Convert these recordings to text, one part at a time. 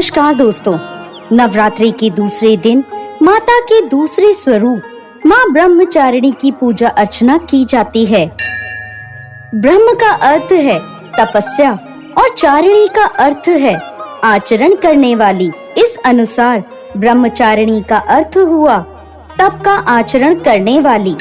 नमस्कार दोस्तों, नवरात्रि के दूसरे दिन माता के दूसरे स्वरूप माँ ब्रह्मचारिणी की पूजा अर्चना की जाती है। ब्रह्म का अर्थ है तपस्या और चारिणी का अर्थ है आचरण करने वाली। इस अनुसार ब्रह्मचारिणी का अर्थ हुआ तप का आचरण करने वाली।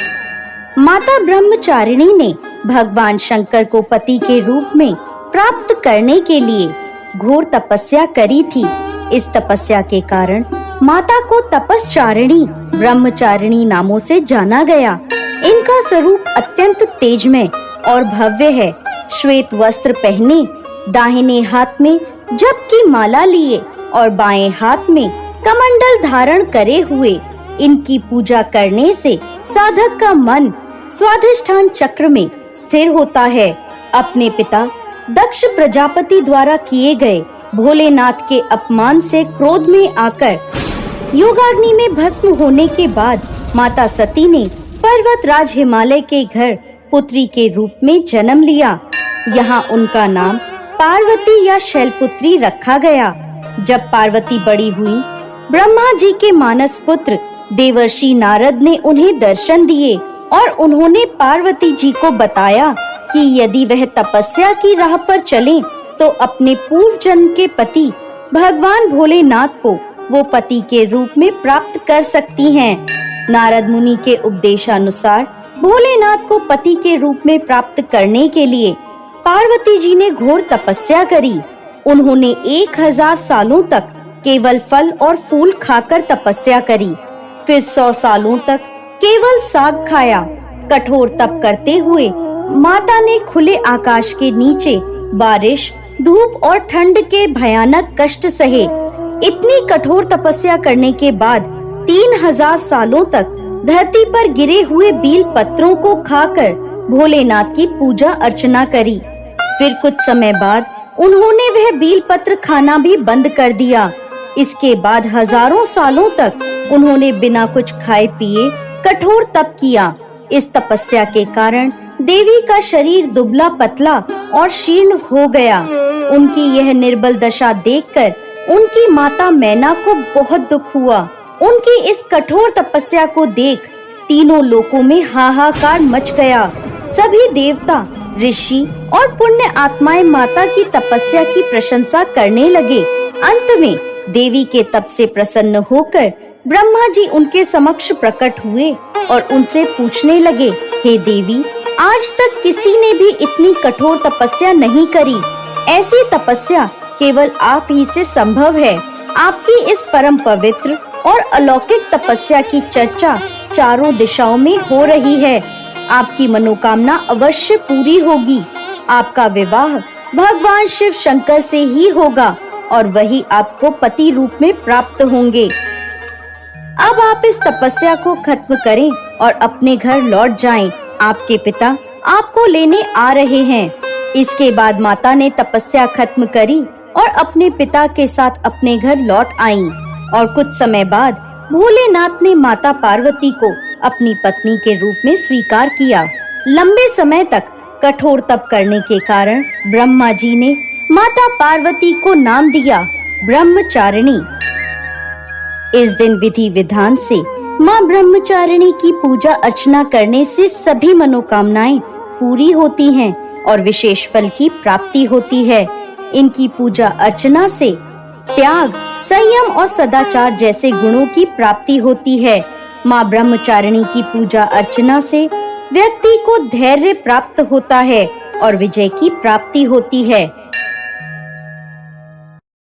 माता ब्रह्मचारिणी ने भगवान शंकर को पति के रूप में प्राप्त करने के लिए घोर तपस्या करी थी। इस तपस्या के कारण माता को तपस्चारिणी ब्रह्मचारिणी नामों से जाना गया। इनका स्वरूप अत्यंत तेजमय और भव्य है। श्वेत वस्त्र पहने, दाहिने हाथ में जप की माला लिए और बाएं हाथ में कमंडल धारण करे हुए इनकी पूजा करने से साधक का मन स्वाधिष्ठान चक्र में स्थिर होता है। अपने पिता दक्ष प्रजापति द्वारा किए गए भोलेनाथ के अपमान से क्रोध में आकर योगाग्नि में भस्म होने के बाद माता सती ने पर्वतराज हिमालय के घर पुत्री के रूप में जन्म लिया। यहाँ उनका नाम पार्वती या शैलपुत्री रखा गया। जब पार्वती बड़ी हुई, ब्रह्मा जी के मानस पुत्र देवर्षि नारद ने उन्हें दर्शन दिए और उन्होंने पार्वती जी को बताया कि यदि वह तपस्या की राह पर चलें तो अपने पूर्व जन्म के पति भगवान भोलेनाथ को वो पति के रूप में प्राप्त कर सकती हैं। नारद मुनि के उपदेशानुसार भोलेनाथ को पति के रूप में प्राप्त करने के लिए पार्वती जी ने घोर तपस्या करी। उन्होंने 1000 सालों तक केवल फल और फूल खाकर तपस्या करी। फिर 100 सालों तक केवल साग खाया। कठोर तप करते हुए माता ने खुले आकाश के नीचे बारिश, धूप और ठंड के भयानक कष्ट सहे। इतनी कठोर तपस्या करने के बाद 3000 सालों तक धरती पर गिरे हुए बील पत्रों को खाकर भोलेनाथ की पूजा अर्चना करी। फिर कुछ समय बाद उन्होंने वह बील पत्र खाना भी बंद कर दिया। इसके बाद हजारों सालों तक उन्होंने बिना कुछ खाए पिए कठोर तप किया। इस तपस्या के कारण देवी का शरीर दुबला पतला और शीर्ण हो गया। उनकी यह निर्बल दशा देखकर उनकी माता मैना को बहुत दुख हुआ। उनकी इस कठोर तपस्या को देख तीनों लोकों में हाहाकार मच गया। सभी देवता, ऋषि और पुण्य आत्माएं माता की तपस्या की प्रशंसा करने लगे। अंत में देवी के तप से प्रसन्न होकर ब्रह्मा जी उनके समक्ष प्रकट हुए और उनसे पूछने लगे, हे देवी, आज तक किसी ने भी इतनी कठोर तपस्या नहीं करी। ऐसी तपस्या केवल आप ही से संभव है। आपकी इस परम पवित्र और अलौकिक तपस्या की चर्चा चारों दिशाओं में हो रही है। आपकी मनोकामना अवश्य पूरी होगी। आपका विवाह भगवान शिव शंकर से ही होगा और वही आपको पति रूप में प्राप्त होंगे। अब आप इस तपस्या को खत्म करें और अपने घर लौट जाएं। आपके पिता आपको लेने आ रहे हैं। इसके बाद माता ने तपस्या खत्म करी और अपने पिता के साथ अपने घर लौट आईं। और कुछ समय बाद भोलेनाथ ने माता पार्वती को अपनी पत्नी के रूप में स्वीकार किया। लंबे समय तक कठोर तप करने के कारण ब्रह्मा जी ने माता पार्वती को नाम दिया ब्रह्मचारिणी। इस दिन विधि विधान से माँ ब्रह्मचारिणी की पूजा अर्चना करने से सभी मनोकामनाएं पूरी होती हैं और विशेष फल की प्राप्ति होती है। इनकी पूजा अर्चना से त्याग, संयम और सदाचार जैसे गुणों की प्राप्ति होती है। माँ ब्रह्मचारिणी की पूजा अर्चना से व्यक्ति को धैर्य प्राप्त होता है और विजय की प्राप्ति होती है।